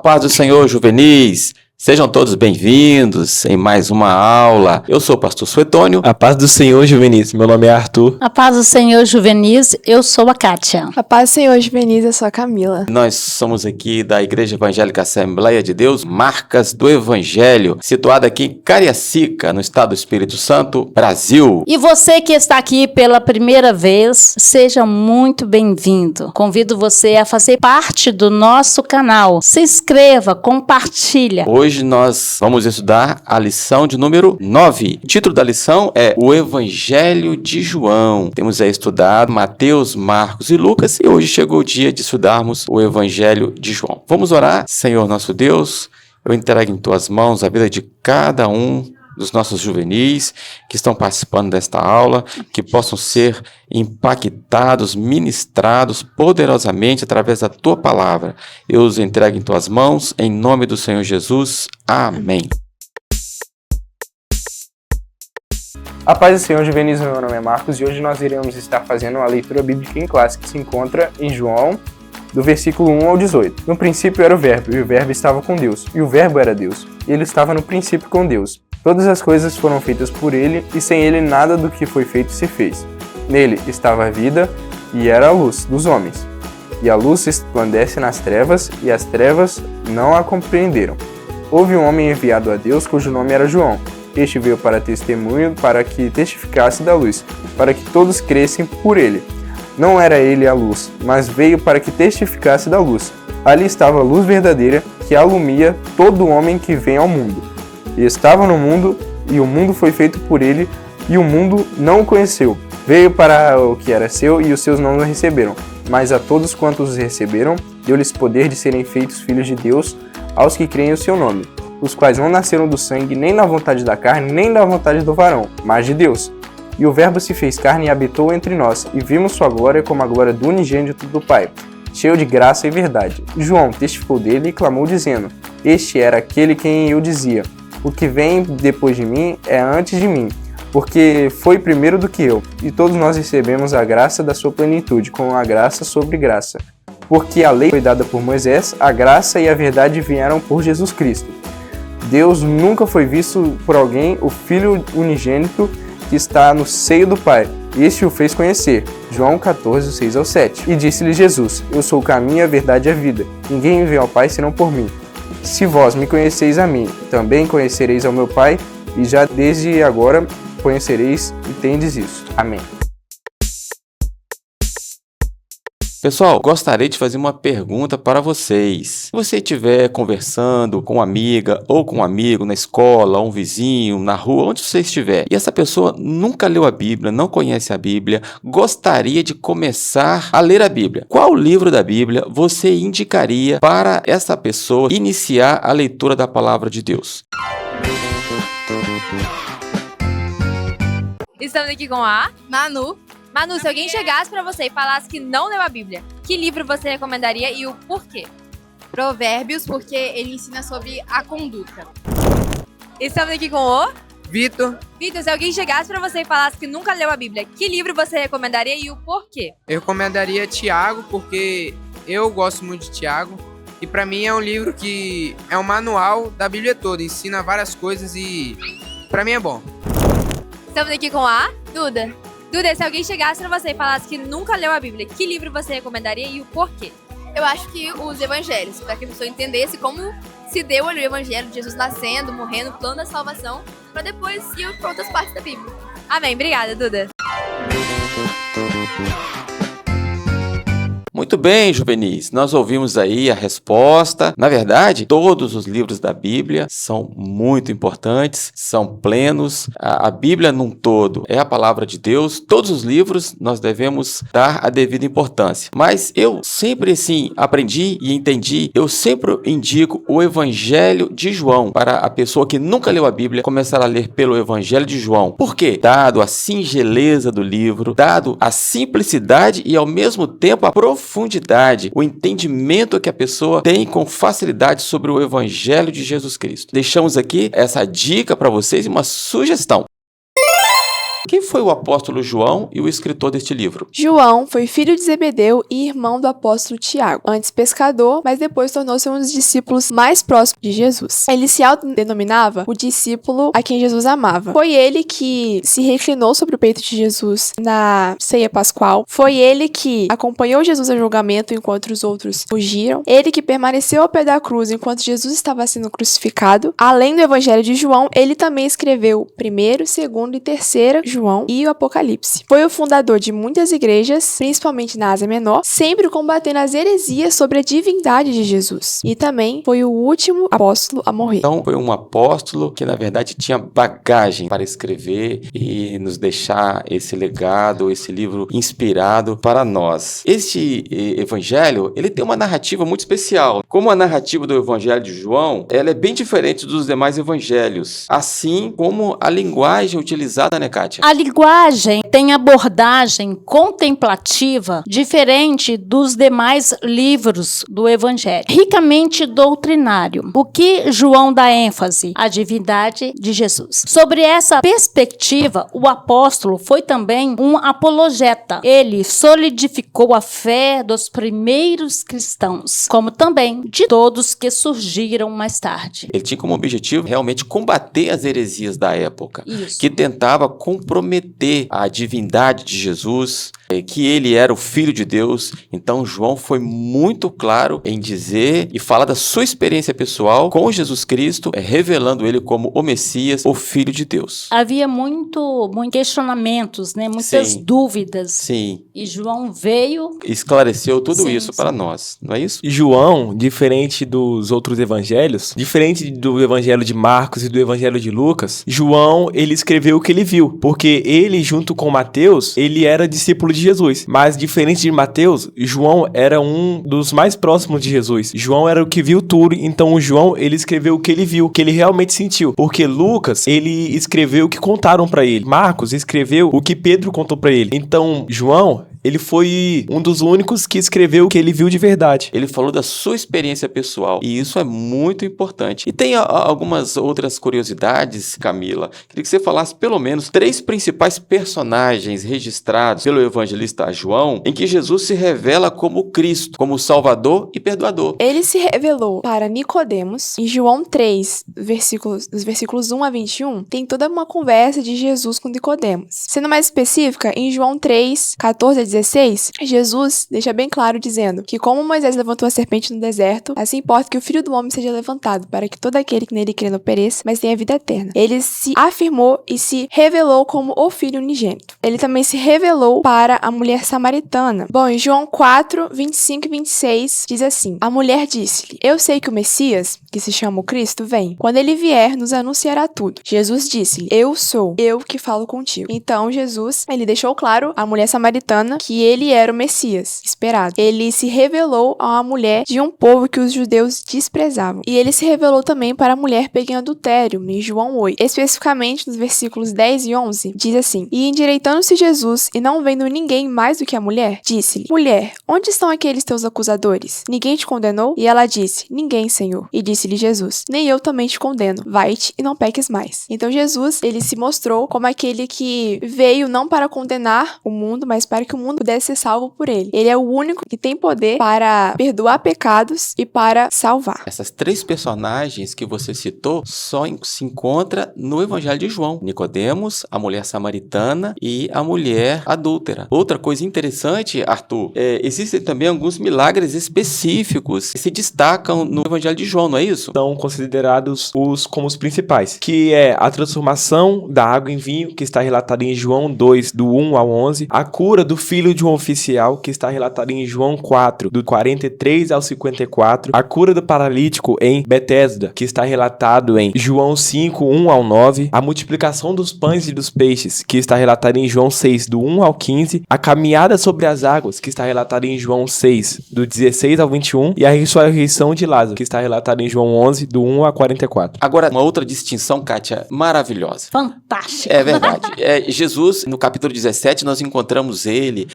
paz do Senhor, juvenis! Sejam todos bem-vindos em mais uma aula. Eu sou o pastor Suetônio. A paz do Senhor, juvenis. Meu nome é Arthur. A paz do Senhor, juvenis. Eu sou a Kátia. A paz do Senhor, juvenis. Eu sou a Camila. Nós somos aqui da Igreja Evangélica Assembleia de Deus, Marcas do Evangelho, situada aqui em Cariacica, no estado do Espírito Santo, Brasil. E você que está aqui pela primeira vez, seja muito bem-vindo. Convido você a fazer parte do nosso canal. Se inscreva, compartilha. Hoje nós vamos estudar a lição de número 9. O título da lição é O Evangelho de João. Temos aí estudado Mateus, Marcos e Lucas e hoje chegou o dia de estudarmos o Evangelho de João. Vamos orar? Senhor nosso Deus, eu entrego em tuas mãos a vida de cada um dos nossos juvenis que estão participando desta aula, que possam ser impactados, ministrados poderosamente através da tua palavra. Eu os entrego em tuas mãos, em nome do Senhor Jesus. Amém. A paz do Senhor, juvenis. Meu nome é Marcos e hoje nós iremos estar fazendo a leitura bíblica em classe que se encontra em João, do versículo 1 ao 18. No princípio era o Verbo, e o Verbo estava com Deus, e o Verbo era Deus, e ele estava no princípio com Deus. Todas as coisas foram feitas por ele, e sem ele nada do que foi feito se fez. Nele estava a vida, e era a luz dos homens. E a luz resplandece nas trevas, e as trevas não a compreenderam. Houve um homem enviado a Deus, cujo nome era João. Este veio para testemunho, para que testificasse da luz, para que todos crescem por ele. Não era ele a luz, mas veio para que testificasse da luz. Ali estava a luz verdadeira, que alumia todo homem que vem ao mundo. E estava no mundo, e o mundo foi feito por ele, e o mundo não o conheceu. Veio para o que era seu, e os seus não o receberam. Mas a todos quantos os receberam, deu-lhes poder de serem feitos filhos de Deus, aos que creem o seu nome, os quais não nasceram do sangue, nem da vontade da carne, nem da vontade do varão, mas de Deus. E o Verbo se fez carne e habitou entre nós, e vimos sua glória como a glória do unigênito do Pai, cheio de graça e verdade. João testificou dele e clamou dizendo: Este era aquele quem eu dizia: O que vem depois de mim é antes de mim, porque foi primeiro do que eu. E todos nós recebemos a graça da sua plenitude, com a graça sobre graça. Porque a lei foi dada por Moisés, a graça e a verdade vieram por Jesus Cristo. Deus nunca foi visto por alguém, o Filho unigênito que está no seio do Pai. Este o fez conhecer. João 14, 6 ao 7. E disse-lhe Jesus: Eu sou o caminho, a verdade e a vida. Ninguém vem ao Pai senão por mim. Se vós me conheceis a mim, também conhecereis ao meu Pai, e já desde agora conhecereis e tendes isso. Amém. Pessoal, gostaria de fazer uma pergunta para vocês. Se você estiver conversando com uma amiga ou com um amigo na escola, um vizinho, na rua, onde você estiver, e essa pessoa nunca leu a Bíblia, não conhece a Bíblia, gostaria de começar a ler a Bíblia, qual livro da Bíblia você indicaria para essa pessoa iniciar a leitura da palavra de Deus? Estamos aqui com a Manu. Manu, se alguém chegasse pra você e falasse que não leu a Bíblia, que livro você recomendaria e o porquê? Provérbios, porque ele ensina sobre a conduta. Estamos aqui com o Vitor. Vitor, se alguém chegasse pra você e falasse que nunca leu a Bíblia, que livro você recomendaria e o porquê? Eu recomendaria Tiago, porque eu gosto muito de Tiago. E pra mim é um livro que é um manual da Bíblia toda, ensina várias coisas e pra mim é bom. Estamos aqui com a Duda. Duda, se alguém chegasse pra você e falasse que nunca leu a Bíblia, que livro você recomendaria e o porquê? Eu acho que os evangelhos, para que a pessoa entendesse como se deu ali o evangelho de Jesus nascendo, morrendo, o plano da salvação, para depois ir para outras partes da Bíblia. Amém, obrigada, Duda. Muito bem, juvenis, nós ouvimos aí a resposta. Na verdade, todos os livros da Bíblia são muito importantes, são plenos. A Bíblia num todo é a palavra de Deus. Todos os livros nós devemos dar a devida importância. Mas eu sempre assim aprendi e entendi, eu sempre indico o Evangelho de João para a pessoa que nunca leu a Bíblia começar a ler pelo Evangelho de João. Por quê? Dado a singeleza do livro, dado a simplicidade e ao mesmo tempo a profundidade, o entendimento que a pessoa tem com facilidade sobre o Evangelho de Jesus Cristo. Deixamos aqui essa dica para vocês e uma sugestão. Quem foi o apóstolo João e o escritor deste livro? João foi filho de Zebedeu e irmão do apóstolo Tiago. Antes pescador, mas depois tornou-se um dos discípulos mais próximos de Jesus. Ele se autodenominava o discípulo a quem Jesus amava. Foi ele que se reclinou sobre o peito de Jesus na ceia pascual. Foi ele que acompanhou Jesus ao julgamento enquanto os outros fugiram. Ele que permaneceu ao pé da cruz enquanto Jesus estava sendo crucificado. Além do Evangelho de João, ele também escreveu 1º, 2º e 3º João e o Apocalipse. Foi o fundador de muitas igrejas, principalmente na Ásia Menor, sempre combatendo as heresias sobre a divindade de Jesus. E também foi o último apóstolo a morrer. Então, foi um apóstolo que, na verdade, tinha bagagem para escrever e nos deixar esse legado, esse livro inspirado para nós. Este evangelho, ele tem uma narrativa muito especial. Como a narrativa do Evangelho de João, ela é bem diferente dos demais evangelhos. Assim como a linguagem utilizada, né, Kátia? A linguagem tem abordagem contemplativa diferente dos demais livros do Evangelho. Ricamente doutrinário. O que João dá ênfase? A divindade de Jesus. Sobre essa perspectiva, o apóstolo foi também um apologeta. Ele solidificou a fé dos primeiros cristãos, como também de todos que surgiram mais tarde. Ele tinha como objetivo realmente combater as heresias da época, Isso. que tentava comprometer a divindade de Jesus, que ele era o Filho de Deus. Então João foi muito claro em dizer e falar da sua experiência pessoal com Jesus Cristo, revelando ele como o Messias, o Filho de Deus. Havia muitos questionamentos, né? Muitas Sim. dúvidas. Sim, E João veio... esclareceu tudo Sim, isso sim. para nós, não é isso? João, diferente dos outros evangelhos, diferente do evangelho de Marcos e do evangelho de Lucas, João, ele escreveu o que ele viu, porque ele, junto com Mateus, ele era discípulo de Jesus. Mas, diferente de Mateus, João era um dos mais próximos de Jesus. João era o que viu tudo, então o João, ele escreveu o que ele viu, o que ele realmente sentiu. Porque Lucas, ele escreveu o que contaram pra ele. Marcos escreveu o que Pedro contou pra ele. Então, João, ele foi um dos únicos que escreveu o que ele viu de verdade. Ele falou da sua experiência pessoal, e isso é muito importante. E tem algumas outras curiosidades, Camila. Queria que você falasse pelo menos 3 principais personagens registrados pelo evangelista João, em que Jesus se revela como Cristo, como Salvador e Perdoador. Ele se revelou para Nicodemos. Em João 3, dos versículos 1 a 21, tem toda uma conversa de Jesus com Nicodemos. Sendo mais específica, em João 3, 14 a 16, Jesus deixa bem claro dizendo que como Moisés levantou a serpente no deserto, assim importa que o Filho do Homem seja levantado, para que todo aquele que nele crê não pereça, mas tenha vida eterna. Ele se afirmou e se revelou como o Filho unigênito. Ele também se revelou para a mulher samaritana. Bom, em João 4, 25 e 26, diz assim: a mulher disse-lhe: eu sei que o Messias, que se chama o Cristo, vem. Quando ele vier, nos anunciará tudo. Jesus disse-lhe: eu sou, eu que falo contigo. Então, Jesus, ele deixou claro à mulher samaritana que ele era o Messias esperado. Ele se revelou a uma mulher de um povo que os judeus desprezavam. E ele se revelou também para a mulher pega em adultério, em João 8. Especificamente nos versículos 10 e 11, diz assim: e endireitando-se Jesus, e não vendo ninguém mais do que a mulher, disse-lhe: mulher, onde estão aqueles teus acusadores? Ninguém te condenou? E ela disse: ninguém, Senhor. E disse-lhe Jesus: nem eu também te condeno. Vai-te e não peques mais. Então Jesus, ele se mostrou como aquele que veio não para condenar o mundo, mas para que o mundo pudesse ser salvo por ele. Ele é o único que tem poder para perdoar pecados e para salvar. Essas 3 personagens que você citou só se encontra no Evangelho de João: Nicodemos, a mulher samaritana e a mulher adúltera. Outra coisa interessante, Arthur, existem também alguns milagres específicos que se destacam no Evangelho de João, não é isso? São considerados como os principais, que é a transformação da água em vinho, que está relatada em João 2, do 1 ao 11, a cura do filho de um oficial, que está relatada em João 4, do 43 ao 54, a cura do paralítico em Betesda, que está relatado em João 5, 1 ao 9, a multiplicação dos pães e dos peixes, que está relatada em João 6, do 1 ao 15, a caminhada sobre as águas, que está relatada em João 6, do 16 ao 21, e a ressurreição de Lázaro, que está relatada em João João 11, do 1 a 44. Agora, uma outra distinção, Kátia, maravilhosa. Fantástico. É verdade. Jesus, no capítulo 17, nós encontramos ele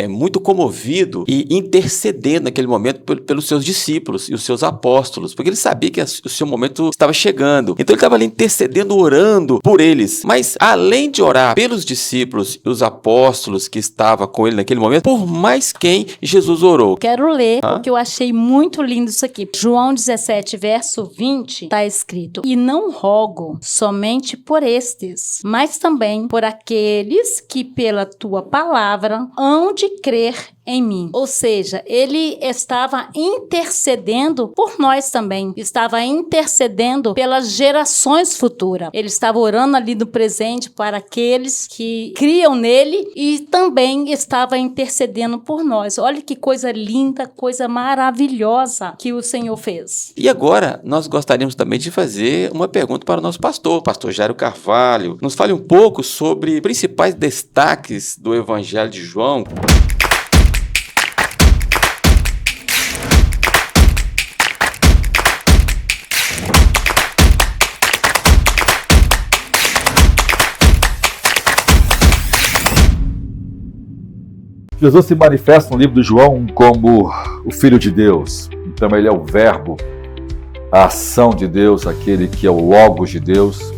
muito comovido e intercedendo naquele momento pelos seus discípulos e os seus apóstolos, porque ele sabia que o seu momento estava chegando. Então ele estava ali intercedendo, orando por eles. Mas além de orar pelos discípulos e os apóstolos que estavam com ele naquele momento, por mais quem Jesus orou. Quero ler, porque eu achei muito lindo isso aqui. João 17, verso 20, está escrito: E não rogo somente por estes, mas também por aqueles que pela tua palavra hão de crer em mim. Ou seja, ele estava intercedendo por nós também. Estava intercedendo pelas gerações futuras. Ele estava orando ali no presente para aqueles que criam nele e também estava intercedendo por nós. Olha que coisa linda, coisa maravilhosa que o Senhor fez. E agora, nós gostaríamos também de fazer uma pergunta para o nosso pastor Jairo Carvalho. Nos fale um pouco sobre principais destaques do Evangelho de João. Jesus se manifesta no livro de João como o Filho de Deus. Então ele é o Verbo, a ação de Deus, aquele que é o Logos de Deus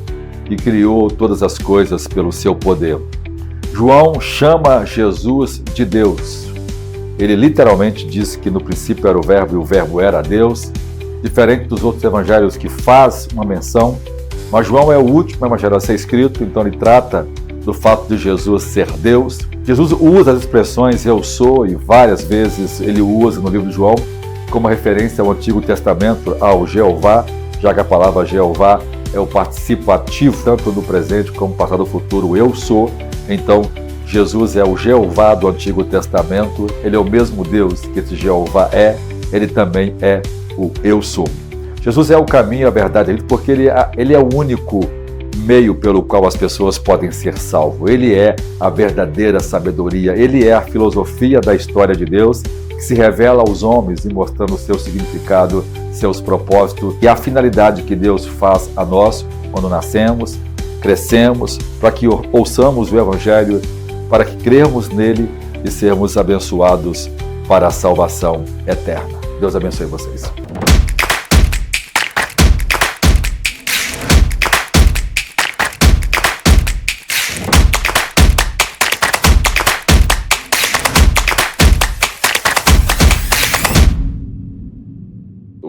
e criou todas as coisas pelo seu poder. João chama Jesus de Deus. Ele literalmente diz que no princípio era o Verbo e o Verbo era Deus, diferente dos outros evangelhos que faz uma menção, mas João é o último evangelho a ser escrito, então ele trata do fato de Jesus ser Deus. Jesus usa as expressões eu sou e várias vezes ele usa no livro de João como referência ao Antigo Testamento, ao Jeová, já que a palavra Jeová é o participo ativo tanto no presente como no passado e futuro, eu sou. Então Jesus é o Jeová do Antigo Testamento, ele é o mesmo Deus que esse Jeová é, ele também é o eu sou. Jesus é o caminho, a verdade, porque ele é o único meio pelo qual as pessoas podem ser salvos. Ele é a verdadeira sabedoria, ele é a filosofia da história de Deus que se revela aos homens e mostrando o seu significado, seus propósitos e a finalidade que Deus faz a nós quando nascemos, crescemos, para que ouçamos o Evangelho, para que cremos nele e sermos abençoados para a salvação eterna. Deus abençoe vocês.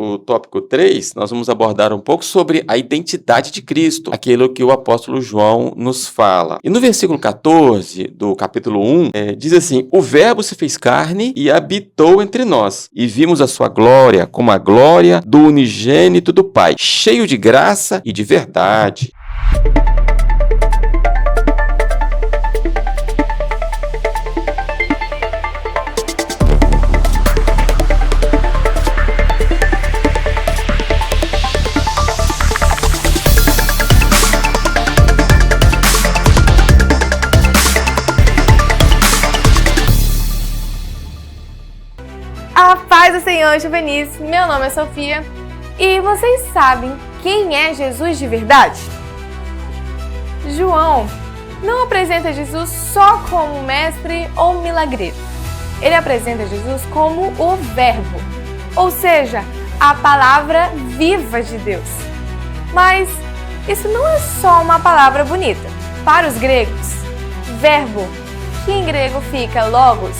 O tópico 3, nós vamos abordar um pouco sobre a identidade de Cristo, aquilo que o apóstolo João nos fala. E no versículo 14 do capítulo 1, diz assim: O Verbo se fez carne e habitou entre nós, e vimos a sua glória como a glória do unigênito do Pai, cheio de graça e de verdade. A paz do Senhor Juvenis, meu nome é Sofia e vocês sabem quem é Jesus de verdade? João não apresenta Jesus só como mestre ou milagreiro. Ele apresenta Jesus como o Verbo, ou seja, a palavra viva de Deus. Mas isso não é só uma palavra bonita. Para os gregos, verbo, que em grego fica logos,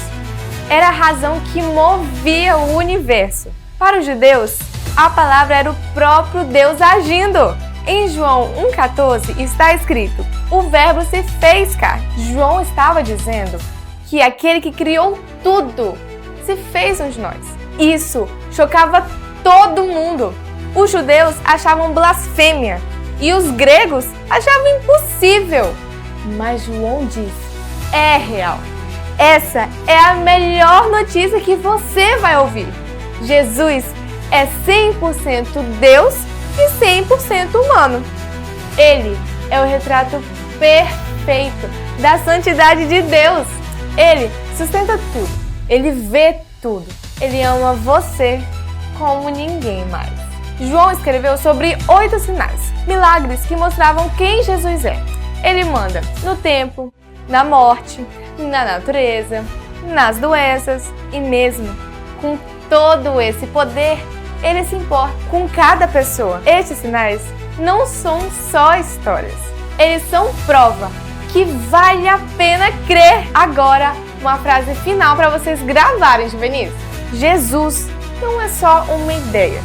era a razão que movia o universo. Para os judeus, a palavra era o próprio Deus agindo. Em João 1,14 está escrito: o verbo se fez carne. João estava dizendo que aquele que criou tudo se fez um de nós. Isso chocava todo mundo. Os judeus achavam blasfêmia e os gregos achavam impossível. Mas João diz: é real. Essa é a melhor notícia que você vai ouvir. Jesus é 100% Deus e 100% humano. Ele é o retrato perfeito da santidade de Deus. Ele sustenta tudo, ele vê tudo, ele ama você como ninguém mais. João escreveu sobre 8 sinais, milagres que mostravam quem Jesus é. Ele manda no tempo, na morte, na natureza, nas doenças e mesmo com todo esse poder, ele se importa com cada pessoa. Estes sinais não são só histórias, eles são prova que vale a pena crer. Agora, uma frase final para vocês gravarem, juvenis. Jesus não é só uma ideia,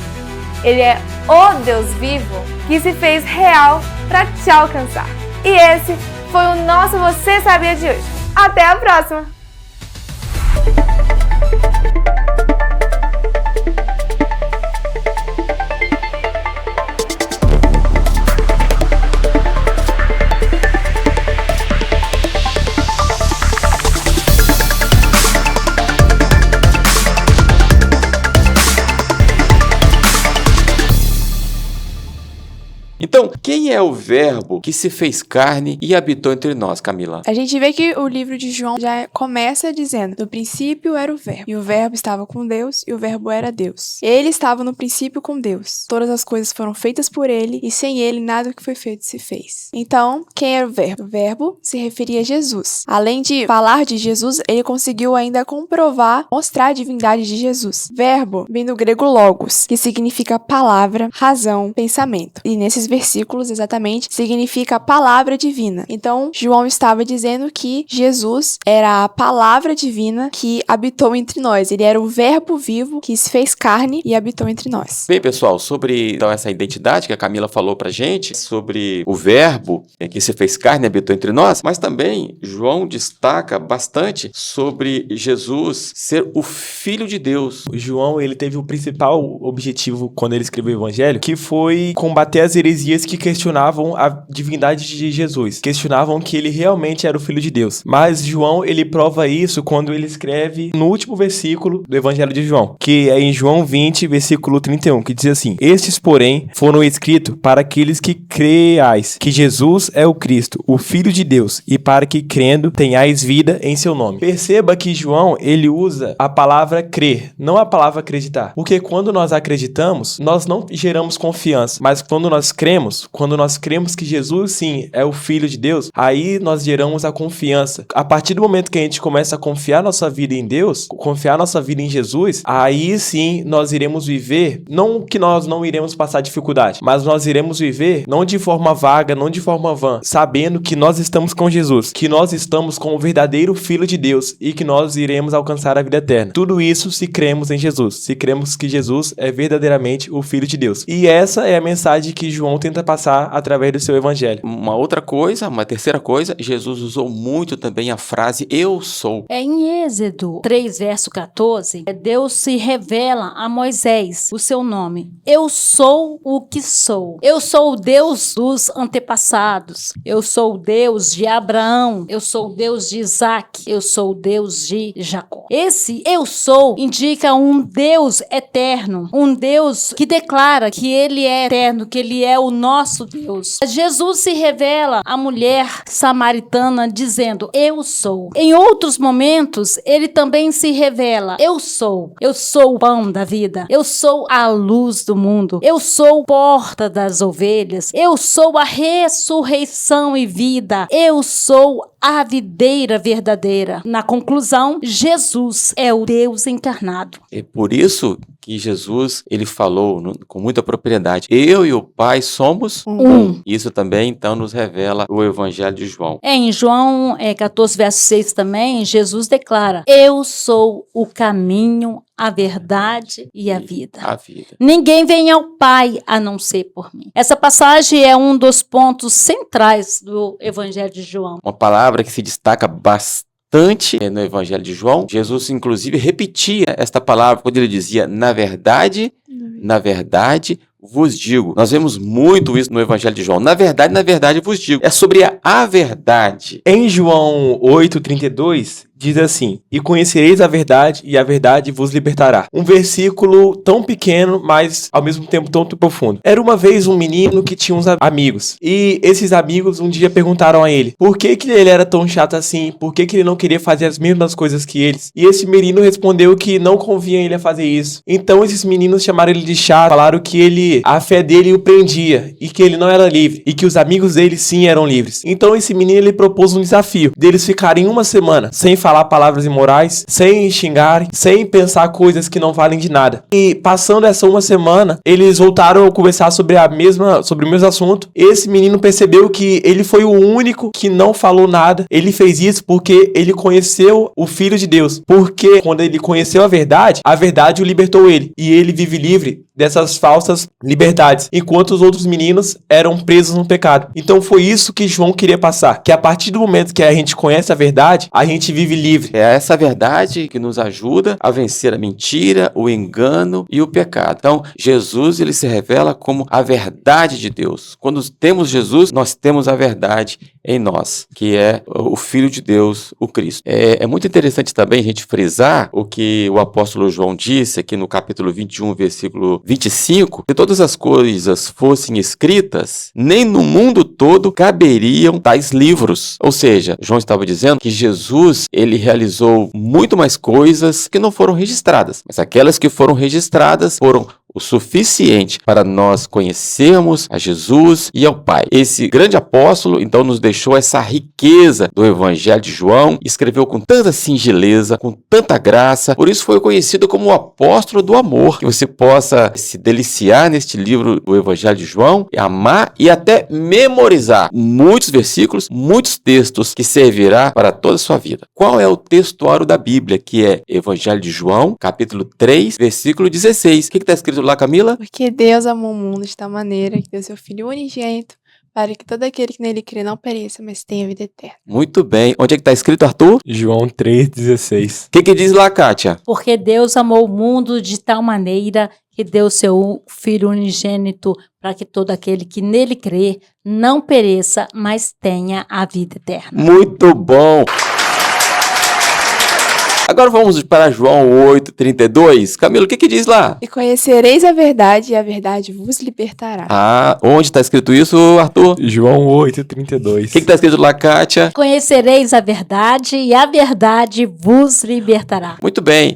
ele é o Deus vivo que se fez real para te alcançar. E esse foi o nosso Você Sabia de hoje. Até a próxima! Então, quem é o verbo que se fez carne e habitou entre nós, Camila? A gente vê que o livro de João já começa dizendo: no princípio era o verbo, e o verbo estava com Deus, e o verbo era Deus. Ele estava no princípio com Deus. Todas as coisas foram feitas por ele, e sem ele nada do que foi feito se fez. Então, quem era o verbo? O verbo se referia a Jesus. Além de falar de Jesus, ele conseguiu ainda comprovar, mostrar a divindade de Jesus. Verbo vem do grego logos, que significa palavra, razão, pensamento. E nesses versículos, exatamente, significa palavra divina. Então, João estava dizendo que Jesus era a palavra divina que habitou entre nós. Ele era o verbo vivo que se fez carne e habitou entre nós. Bem, pessoal, sobre então, essa identidade que a Camila falou pra gente, sobre o verbo que se fez carne e habitou entre nós, mas também João destaca bastante sobre Jesus ser o Filho de Deus. O João, ele teve o principal objetivo quando ele escreveu o Evangelho, que foi combater as heresias que questionavam a divindade de Jesus, questionavam que ele realmente era o Filho de Deus. Mas João, ele prova isso quando ele escreve no último versículo do Evangelho de João, que é em João 20, versículo 31, que diz assim: estes, porém, foram escritos para aqueles que creais que Jesus é o Cristo, o Filho de Deus, e para que, crendo, tenhais vida em seu nome. Perceba que João, ele usa a palavra crer, não a palavra acreditar. Porque quando nós acreditamos, nós não geramos confiança, mas quando nós cremos que Jesus, sim, é o Filho de Deus, aí nós geramos a confiança. A partir do momento que a gente começa a confiar nossa vida em Deus, confiar nossa vida em Jesus, aí sim nós iremos viver, não que nós não iremos passar dificuldade, mas nós iremos viver não de forma vaga, não de forma vã, sabendo que nós estamos com Jesus, que nós estamos com o verdadeiro Filho de Deus e que nós iremos alcançar a vida eterna. Tudo isso se cremos em Jesus, se cremos que Jesus é verdadeiramente o Filho de Deus. E essa é a mensagem que João tenta passar através do seu evangelho. Uma terceira coisa, Jesus usou muito também a frase eu sou. Em Êxodo 3, verso 14, Deus se revela a Moisés o seu nome. Eu sou o que sou. Eu sou o Deus dos antepassados. Eu sou o Deus de Abraão. Eu sou o Deus de Isaac. Eu sou o Deus de Jacó. Esse eu sou indica um Deus eterno, um Deus que declara que ele é eterno, que ele é o nosso Deus. Jesus se revela à mulher samaritana dizendo, eu sou. Em outros momentos, ele também se revela, eu sou o pão da vida, eu sou a luz do mundo, eu sou a porta das ovelhas, eu sou a ressurreição e vida, eu sou a videira verdadeira. Na conclusão, Jesus é o Deus encarnado. É por isso que Jesus, ele falou com muita propriedade, eu e o Pai somos um. Isso também, então, nos revela o Evangelho de João. Em João 14, verso 6 também, Jesus declara, eu sou o caminho, a verdade e a vida. Ninguém vem ao Pai a não ser por mim. Essa passagem é um dos pontos centrais do Evangelho de João. Uma palavra que se destaca bastante no Evangelho de João. Jesus, inclusive, repetia esta palavra quando ele dizia, na verdade, vos digo. Nós vemos muito isso no Evangelho de João. Na verdade, vos digo. É sobre a verdade. Em João 8:32, diz assim: e conhecereis a verdade, e a verdade vos libertará. Um versículo tão pequeno, mas ao mesmo tempo tão profundo. Era uma vez um menino que tinha uns amigos, e esses amigos um dia perguntaram a ele por que ele era tão chato assim, por que ele não queria fazer as mesmas coisas que eles. E esse menino respondeu que não convinha ele a fazer isso. Então esses meninos chamaram ele de chato, falaram que a fé dele o prendia, e que ele não era livre, e que os amigos dele sim eram livres. Então esse menino ele propôs um desafio, deles ficarem uma semana sem falar palavras imorais, sem xingarem, sem pensar coisas que não valem de nada. E passando essa uma semana, eles voltaram a conversar sobre o mesmo assunto. Esse menino percebeu que ele foi o único que não falou nada. Ele fez isso porque ele conheceu o Filho de Deus. Porque quando ele conheceu a verdade o libertou ele. E ele vive livre dessas falsas liberdades, enquanto os outros meninos eram presos no pecado. Então foi isso que João queria passar, que a partir do momento que a gente conhece a verdade, a gente vive livre. É essa verdade que nos ajuda a vencer a mentira, o engano e o pecado. Então, Jesus ele se revela como a verdade de Deus. Quando temos Jesus, nós temos a verdade em nós, que é o Filho de Deus, o Cristo. É muito interessante também a gente frisar o que o apóstolo João disse aqui no capítulo 21, versículo 25, se todas as coisas fossem escritas, nem no mundo todo caberiam tais livros. Ou seja, João estava dizendo que Jesus, ele realizou muito mais coisas que não foram registradas, mas aquelas que foram registradas foram o suficiente para nós conhecermos a Jesus e ao Pai. Esse grande apóstolo, então, nos deixou essa riqueza do Evangelho de João, escreveu com tanta singeleza, com tanta graça, por isso foi conhecido como o apóstolo do amor. Que você possa se deliciar neste livro do Evangelho de João, amar e até memorizar muitos versículos, muitos textos que servirá para toda a sua vida. Qual é o textuário da Bíblia? Que é Evangelho de João, capítulo 3, versículo 16. O que está escrito lá, Camila? Porque Deus amou o mundo de tal maneira que deu seu Filho unigênito, para que todo aquele que nele crê não pereça, mas tenha vida eterna. Muito bem. Onde é que está escrito, Arthur? João 3,16. O que diz lá, Kátia? Porque Deus amou o mundo de tal maneira que deu seu Filho unigênito para que todo aquele que nele crê não pereça, mas tenha a vida eterna. Muito bom! Agora vamos para João 8,32. Camilo, o que diz lá? E conhecereis a verdade, e a verdade vos libertará. Ah, onde está escrito isso, Arthur? João 8,32. O que está escrito lá, Kátia? Conhecereis a verdade, e a verdade vos libertará. Muito bem.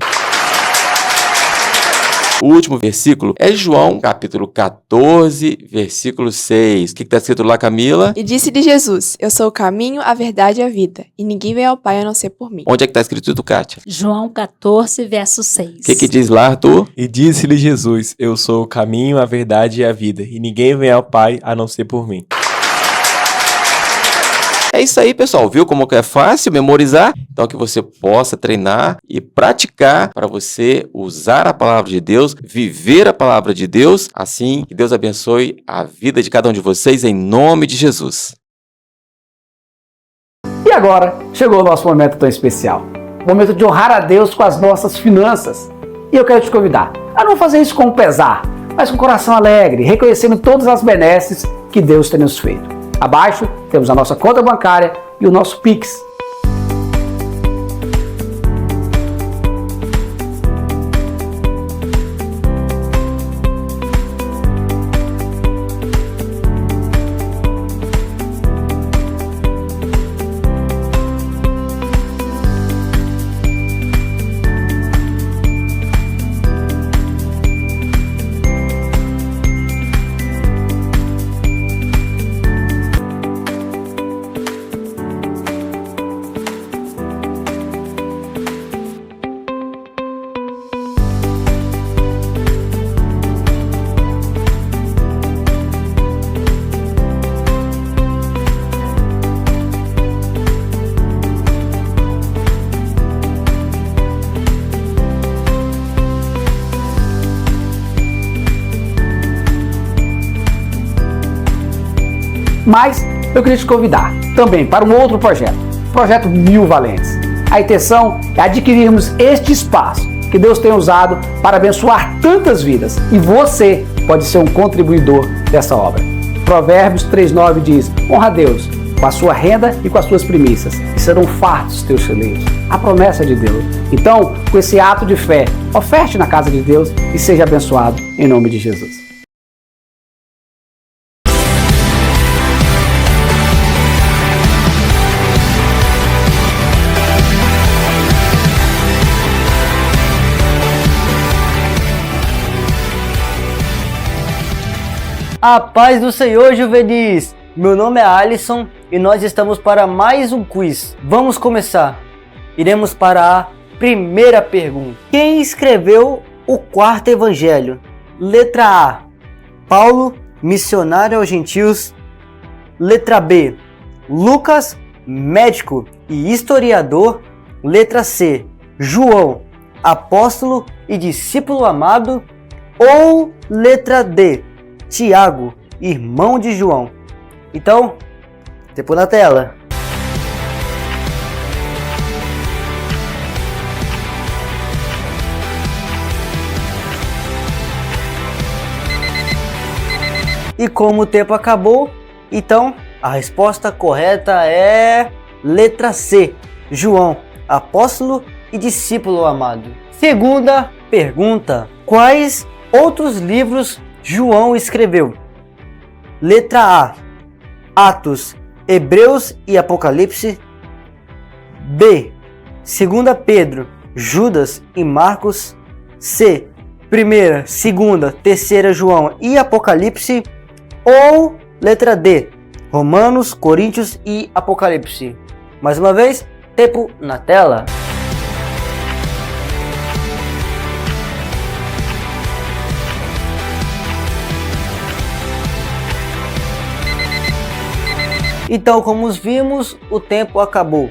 O último versículo é João, capítulo 14, versículo 6. O que está escrito lá, Camila? E disse-lhe Jesus: eu sou o caminho, a verdade e a vida, e ninguém vem ao Pai a não ser por mim. Onde é que está escrito isso, Kátia? João 14, verso 6. O que diz lá, Arthur? E disse-lhe Jesus: eu sou o caminho, a verdade e a vida, e ninguém vem ao Pai a não ser por mim. É isso aí, pessoal. Viu como que é fácil memorizar? Então, que você possa treinar e praticar para você usar a palavra de Deus, viver a palavra de Deus. Assim, que Deus abençoe a vida de cada um de vocês em nome de Jesus. E agora, chegou o nosso momento tão especial. O momento de honrar a Deus com as nossas finanças. E eu quero te convidar a não fazer isso com pesar, mas com o coração alegre, reconhecendo todas as benesses que Deus tem nos feito. Abaixo temos a nossa conta bancária e o nosso Pix. Mas eu queria te convidar também para um outro projeto, o Projeto Mil Valentes. A intenção é adquirirmos este espaço que Deus tem usado para abençoar tantas vidas e você pode ser um contribuidor dessa obra. Provérbios 3,9 diz: honra a Deus com a sua renda e com as suas primícias, e serão fartos teus celeiros. a promessa de Deus. Então, com esse ato de fé, oferte na casa de Deus e seja abençoado em nome de Jesus. A paz do Senhor, juvenis! Meu nome é Alisson e nós estamos para mais um quiz. Vamos começar. Iremos para a primeira pergunta. Quem escreveu o quarto evangelho? Letra A, Paulo, missionário aos gentios. Letra B, Lucas, médico e historiador. Letra C, João, apóstolo e discípulo amado. Ou letra D, Tiago, irmão de João. Então, tempo na tela. E como o tempo acabou, então a resposta correta é letra C, João, apóstolo e discípulo amado. Segunda pergunta: quais outros livros João escreveu? Letra A, Atos, Hebreus e Apocalipse. B, 2 Pedro, Judas e Marcos. C, 1ª, 2ª, 3ª João e Apocalipse. Ou letra D, Romanos, Coríntios e Apocalipse. Mais uma vez, tempo na tela. Então, como vimos, o tempo acabou.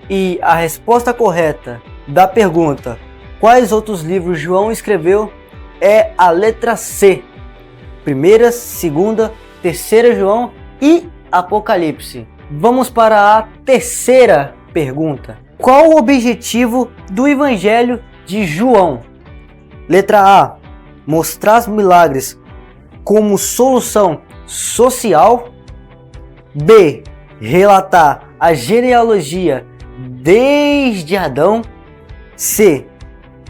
E a resposta correta da pergunta quais outros livros João escreveu é a letra C. 1ª, 2ª, 3ª João e Apocalipse. Vamos para a terceira pergunta. Qual o objetivo do Evangelho de João? Letra A, mostrar os milagres como solução social. B, relatar a genealogia desde Adão. C,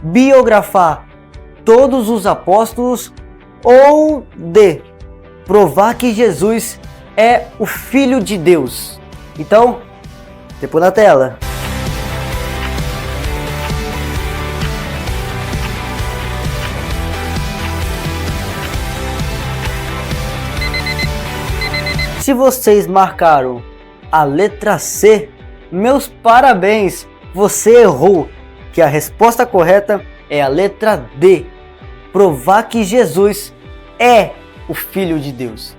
biografar todos os apóstolos. Ou D, provar que Jesus é o Filho de Deus. Então, tempo na tela. Se vocês marcaram a letra C, meus parabéns, você errou, que a resposta correta é a letra D, provar que Jesus é o Filho de Deus.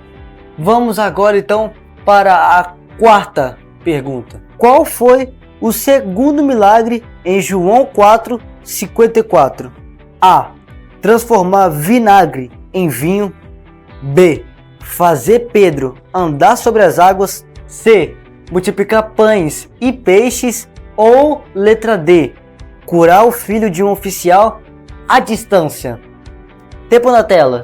Vamos agora então para a quarta pergunta. Qual foi o segundo milagre em João 4:54? A, transformar vinagre em vinho. B, fazer Pedro andar sobre as águas. C, multiplicar pães e peixes. Ou letra D, curar o filho de um oficial à distância. Tempo na tela.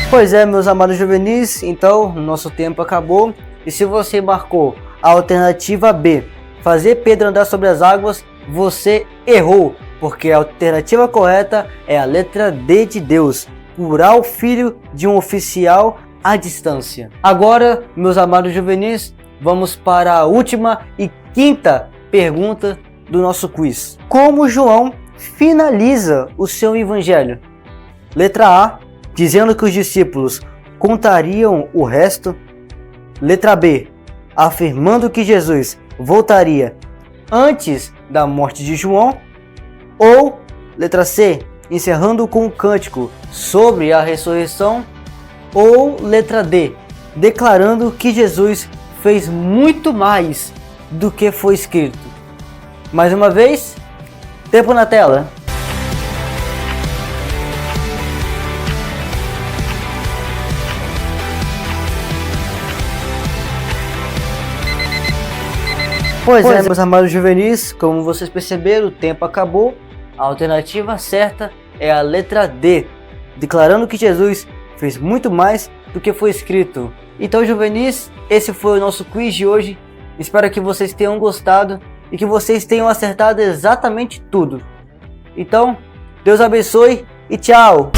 Pois é, meus amados juvenis, então nosso tempo acabou. E se você marcou a alternativa B, fazer Pedro andar sobre as águas, você errou, porque a alternativa correta é a letra D de Deus, curar o filho de um oficial à distância. Agora, meus amados juvenis, vamos para a última e quinta pergunta do nosso quiz. Como João finaliza o seu evangelho? Letra A, dizendo que os discípulos contariam o resto. Letra B, afirmando que Jesus voltaria antes da morte de João. Ou letra C, encerrando com um cântico sobre a ressurreição. Ou letra D, declarando que Jesus fez muito mais do que foi escrito. Mais uma vez, tempo na tela. Pois é, meus amados juvenis, como vocês perceberam, o tempo acabou. A alternativa certa é a letra D, declarando que Jesus fez muito mais do que foi escrito. Então, juvenis, esse foi o nosso quiz de hoje. Espero que vocês tenham gostado e que vocês tenham acertado exatamente tudo. Então, Deus abençoe e tchau!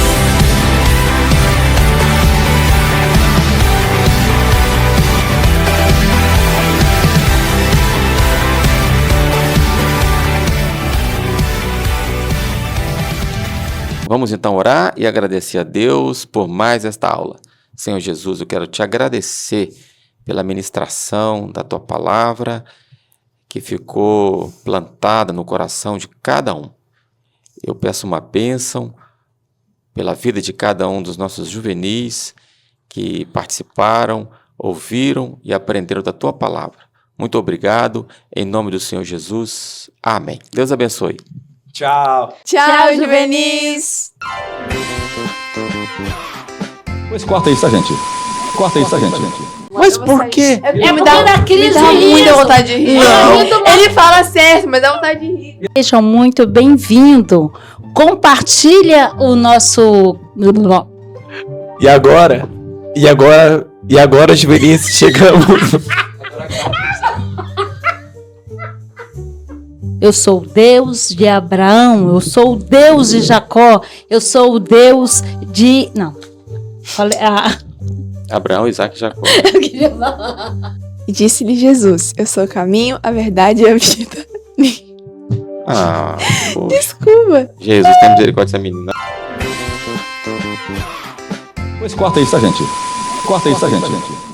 Vamos então orar e agradecer a Deus por mais esta aula. Senhor Jesus, eu quero te agradecer pela ministração da tua palavra que ficou plantada no coração de cada um. Eu peço uma bênção pela vida de cada um dos nossos juvenis que participaram, ouviram e aprenderam da tua palavra. Muito obrigado, em nome do Senhor Jesus. Amém. Deus abençoe. Tchau. Tchau, juvenis! Pois corta isso, tá, gente? Corta isso, tá, gente? Mas por quê? Me dá muita vontade de rir. Não. Ele fala certo, mas dá vontade de rir. Sejam muito bem-vindos. Compartilha o nosso... E agora, juvenis, chegamos. Eu sou o Deus de Abraão, eu sou o Deus de Jacó, eu sou o Deus de... Não. Falei... Abraão, Isaac e Jacó. Eu queria falar. E disse-lhe Jesus, eu sou o caminho, a verdade e a vida. Poxa. Desculpa. Jesus, tem misericórdia dessa menina. Pois corta isso, tá, gente? Corta isso, tá, gente?